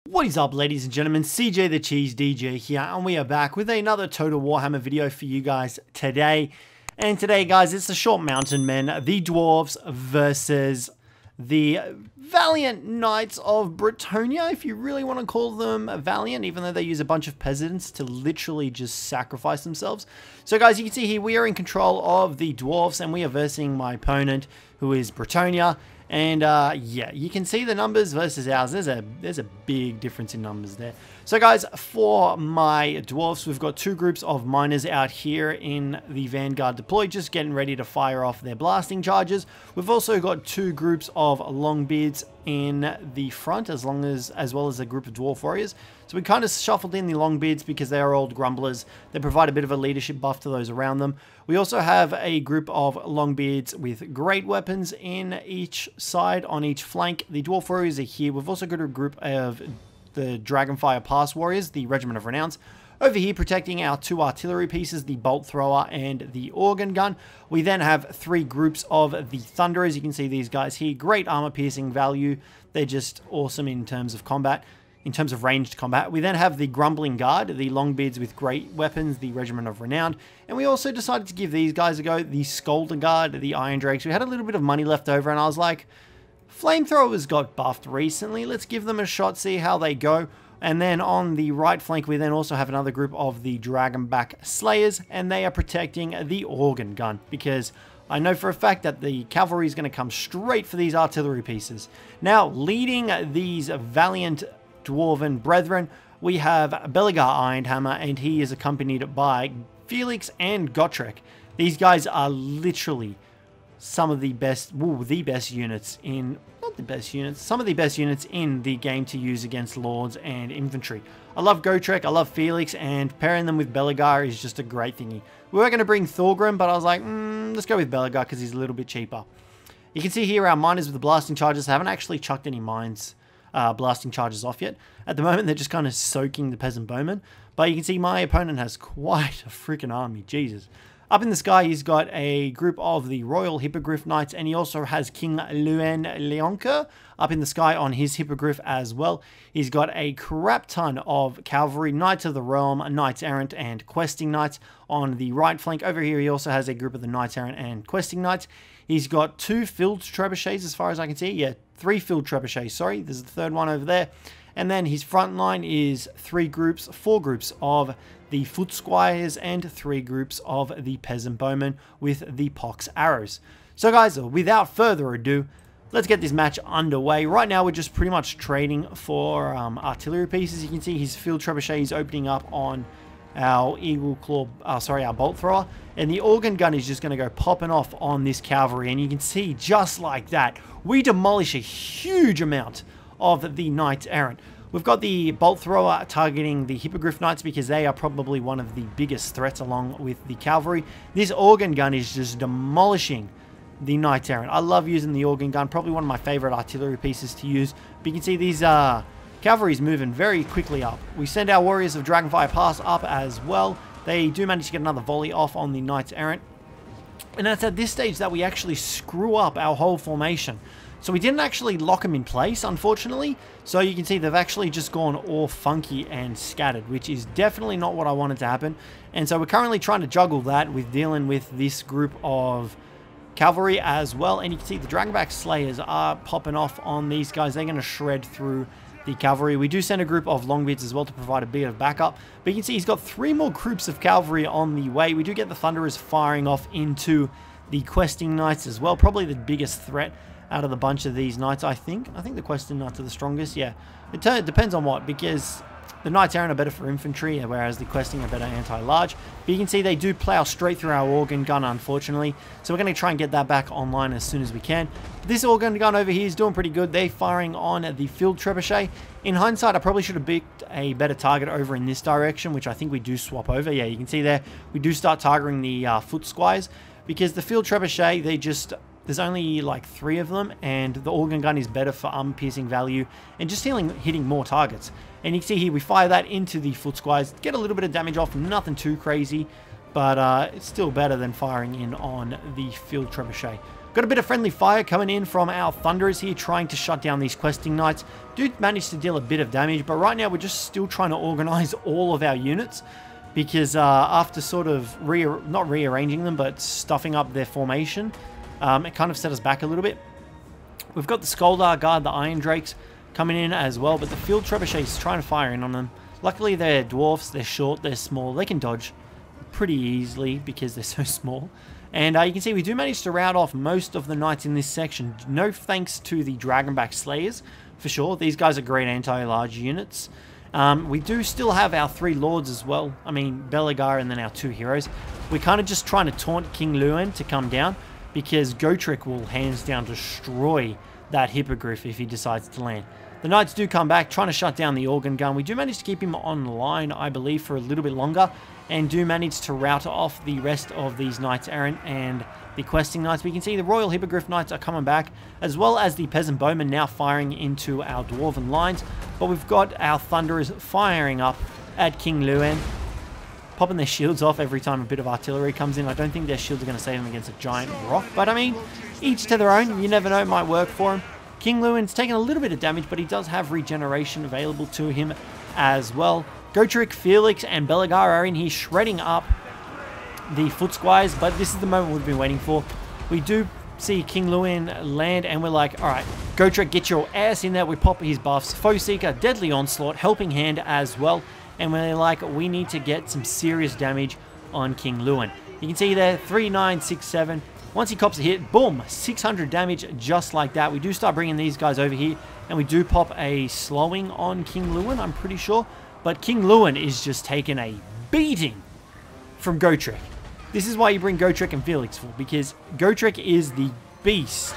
What is up, ladies and gentlemen? Cjthecheesedj here, and we are back with another Total Warhammer video for you guys today. And today, guys, it's the Short Mountain Men, the Dwarves versus the Valiant Knights of Brettonia, if you really want to call them Valiant, even though they use a bunch of peasants to literally just sacrifice themselves. So, guys, you can see here we are in control of the Dwarves, and we are versing my opponent, who is Brettonia. And yeah, you can see the numbers versus ours. There's a big difference in numbers there. So guys, for my Dwarfs, we've got two groups of miners out here in the Vanguard deployed, just getting ready to fire off their blasting charges. We've also got two groups of Longbeards in the front, as well as a group of Dwarf Warriors. So we kind of shuffled in the Longbeards because they are old grumblers. They provide a bit of a leadership buff to those around them. We also have a group of Longbeards with great weapons in each side, on each flank. The Dwarf Warriors are here. We've also got a group of the Dragonfire Pass Warriors, the Regiment of Renowns, over here protecting our two artillery pieces, the Bolt Thrower and the Organ Gun. We then have three groups of the Thunderers. You can see these guys here. Great armor piercing value. They're just awesome in terms of combat. In terms of ranged combat. We then have the Grumbling Guard, the Longbeards with great weapons, the Regiment of Renown. And we also decided to give these guys a go, the Scolder Guard, the Iron Drakes. We had a little bit of money left over and I was like, Flamethrowers got buffed recently. Let's give them a shot, see how they go. And then on the right flank, we then also have another group of the Dragonback Slayers, and they are protecting the Organ Gun, because I know for a fact that the cavalry is going to come straight for these artillery pieces. Now, leading these valiant Dwarven brethren, we have Belegar Ironhammer, and he is accompanied by Felix and Gotrek. These guys are literally some of the best, the best units in, not the best units, some of the best units in the game to use against lords and infantry. I love Gotrek, I love Felix, and pairing them with Belegar is just a great thingy. We were going to bring Thorgrim, but I was like, let's go with Belegar because he's a little bit cheaper. You can see here our miners with the blasting charges haven't actually chucked any mines blasting charges off yet. At the moment, they're just kind of soaking the peasant bowmen. But you can see my opponent has quite a freaking army. Jesus. Up in the sky, he's got a group of the Royal Hippogriff Knights, and he also has King Luen Leonca up in the sky on his Hippogriff as well. He's got a crap ton of cavalry, Knights of the Realm, Knights Errant, and Questing Knights on the right flank. Over here, he also has a group of the Knights Errant and Questing Knights. He's got two Field Trebuchets as far as I can see. Yeah, three Field Trebuchets, sorry. There's the third one over there. And then his front line is four groups of the Foot Squires and three groups of the Peasant Bowmen with the Pox Arrows. So guys, without further ado, let's get this match underway. Right now, we're just pretty much trading for artillery pieces. You can see his Field Trebuchet is opening up on our our Bolt Thrower, and the Organ Gun is just going to go popping off on this cavalry, and you can see just like that, we demolish a huge amount of the Knights Errant. We've got the Bolt Thrower targeting the Hippogriff Knights because they are probably one of the biggest threats along with the cavalry. This Organ Gun is just demolishing the Knights Errant. I love using the Organ Gun, probably one of my favorite artillery pieces to use. But you can see these cavalry's moving very quickly up. We send our Warriors of Dragonfire Pass up as well. They do manage to get another volley off on the Knights Errant. And it's at this stage that we actually screw up our whole formation. So we didn't actually lock them in place, unfortunately. So you can see they've actually just gone all funky and scattered, which is definitely not what I wanted to happen. And so we're currently trying to juggle that with dealing with this group of cavalry as well. And you can see the Dragonback Slayers are popping off on these guys. They're going to shred through the cavalry. We do send a group of Longbeards as well to provide a bit of backup. But you can see he's got three more groups of cavalry on the way. We do get the Thunderers firing off into the Questing Knights as well. Probably the biggest threat out of the bunch of these knights, I think. I think the Questing Knights are the strongest, yeah. It depends on what, because the Knights Errant are better for infantry, whereas the Questing are better anti-large. But you can see they do plow straight through our Organ Gun, unfortunately. So we're going to try and get that back online as soon as we can. This Organ Gun over here is doing pretty good. They're firing on the Field Trebuchet. In hindsight, I probably should have picked a better target over in this direction, which I think we do swap over. Yeah, you can see there, we do start targeting the Foot Squires, because the Field Trebuchet, there's only like three of them, and the Organ Gun is better for armor piercing value and just hitting more targets. And you can see here we fire that into the Foot Squires, get a little bit of damage off, nothing too crazy, but it's still better than firing in on the Field Trebuchet. Got a bit of friendly fire coming in from our Thunderers here, trying to shut down these questing knights. Do manage to deal a bit of damage, but right now we're just still trying to organize all of our units, because after sort of not rearranging them, but stuffing up their formation, it kind of set us back a little bit. We've got the Skoldar Guard, the Iron Drakes, coming in as well, but the Field Trebuchet is trying to fire in on them. Luckily, they're dwarfs, they're short, they're small, they can dodge pretty easily because they're so small. And you can see we do manage to rout off most of the knights in this section, no thanks to the Dragonback Slayers, for sure. These guys are great anti-large units. We do still have our 3 lords as well, I mean Belegar and then our 2 heroes. We're kind of just trying to taunt King Lewin to come down, because Gotrek will hands down destroy that Hippogriff if he decides to land. The knights do come back, trying to shut down the organ gun. We do manage to keep him online, I believe, for a little bit longer, and do manage to rout off the rest of these knights errant and the questing knights. We can see the Royal Hippogriff knights are coming back, as well as the peasant bowmen now firing into our dwarven lines. But we've got our Thunderers firing up at King Lewin, popping their shields off every time a bit of artillery comes in. I don't think their shields are going to save them against a giant rock, but I mean, each to their own. You never know, it might work for him. King Lewin's taken a little bit of damage, but he does have regeneration available to him as well. Gotrek, Felix, and Belegar are in here shredding up the Foot Squires, but this is the moment we've been waiting for. We do see King Lewin land, and we're like, alright, Gotrek, get your ass in there. We pop his buffs. Foe Seeker, Deadly Onslaught, Helping Hand as well. And we're like, we need to get some serious damage on King Lewin. You can see there, 3, 9, 6, 7. Once he cops a hit, boom, 600 damage just like that. We do start bringing these guys over here, and we do pop a slowing on King Lewin, I'm pretty sure. But King Lewin is just taking a beating from Gotrek. This is why you bring Gotrek and Felix for, because Gotrek is the beast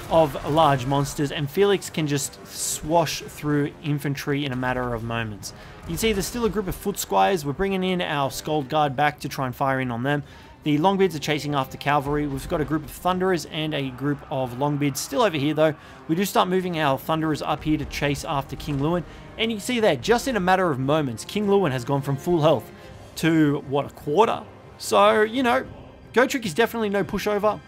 of large monsters, and Felix can just swash through infantry in a matter of moments. You can see there's still a group of Foot Squires. We're bringing in our Skald Guard back to try and fire in on them. The Longbeards are chasing after cavalry. We've got a group of Thunderers and a group of Longbeards still over here, though. We do start moving our Thunderers up here to chase after King Lewin. And you can see there, just in a matter of moments, King Lewin has gone from full health to, what, a quarter? So, you know, Gotrek is definitely no pushover.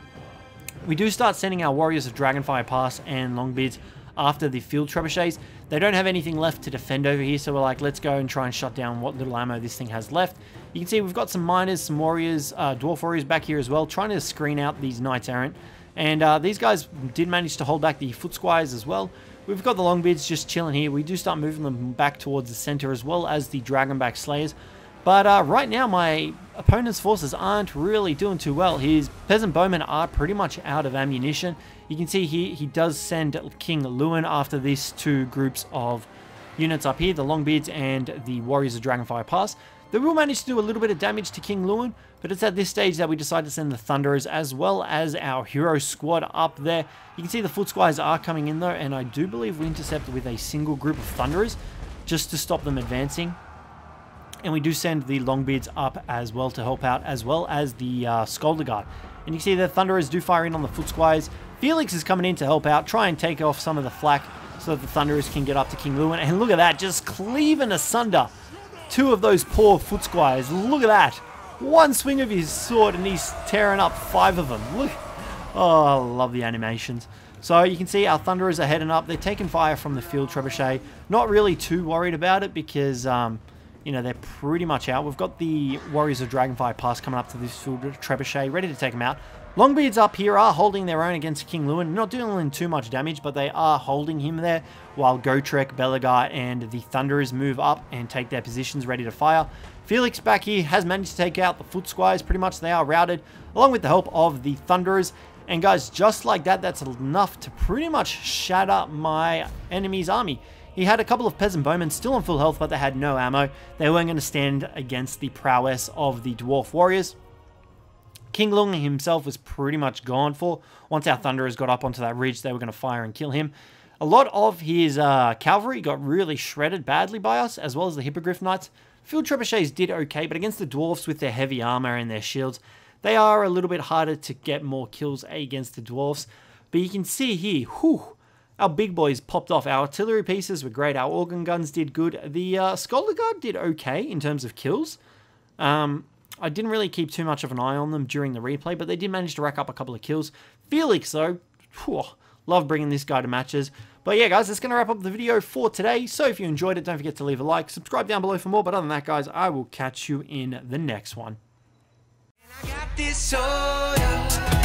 We do start sending our Warriors of Dragonfire Pass and Longbeards after the Field Trebuchets. They don't have anything left to defend over here, so we're like, let's go and try and shut down what little ammo this thing has left. You can see we've got some Miners, some Warriors, Dwarf Warriors back here as well, trying to screen out these Knights Errant. And these guys did manage to hold back the Foot Squires as well. We've got the Longbeards just chilling here. We do start moving them back towards the center, as well as the Dragonback Slayers. But right now, my opponent's forces aren't really doing too well. His Peasant Bowmen are pretty much out of ammunition. You can see he does send King Lewin after these 2 groups of units up here, the Longbeards and the Warriors of Dragonfire Pass. They will manage to do a little bit of damage to King Lewin, but it's at this stage that we decide to send the Thunderers as well as our hero squad up there. You can see the Foot Squires are coming in though, and I do believe we intercept with a single group of Thunderers just to stop them advancing. And we do send the Longbeards up as well to help out, as well as the Skolder Guard. And you can see the Thunderers do fire in on the Foot Squires. Felix is coming in to help out, try and take off some of the flak so that the Thunderers can get up to King Lewin. And look at that, just cleaving asunder 2 of those poor Foot Squires. Look at that. One swing of his sword and he's tearing up 5 of them. Look. Oh, I love the animations. So you can see our Thunderers are heading up. They're taking fire from the Field Trebuchet. Not really too worried about it because, you know, they're pretty much out. We've got the Warriors of Dragonfire Pass coming up to this Field Trebuchet, ready to take them out. Longbeards up here are holding their own against King Lewin. Not dealing too much damage, but they are holding him there, while Gotrek, Belegar, and the Thunderers move up and take their positions ready to fire. Felix back here has managed to take out the Foot Squires. Pretty much they are routed, along with the help of the Thunderers. And guys, just like that, that's enough to pretty much shatter my enemy's army. He had a couple of Peasant Bowmen still on full health, but they had no ammo. They weren't going to stand against the prowess of the Dwarf Warriors. King Lung himself was pretty much gone for. Once our Thunderers got up onto that ridge, they were going to fire and kill him. A lot of his cavalry got really shredded badly by us, as well as the Hippogriff Knights. Field Trebuchets did okay, but against the Dwarfs with their heavy armor and their shields, they are a little bit harder to get more kills against the Dwarfs. But you can see here, whew, our big boys popped off. Our artillery pieces were great. Our organ guns did good. The Skolder Guard did okay in terms of kills. I didn't really keep too much of an eye on them during the replay, but they did manage to rack up a couple of kills. Felix, though, whew, love bringing this guy to matches. But yeah, guys, that's going to wrap up the video for today. So if you enjoyed it, don't forget to leave a like, subscribe down below for more. But other than that, guys, I will catch you in the next one. I got this soda.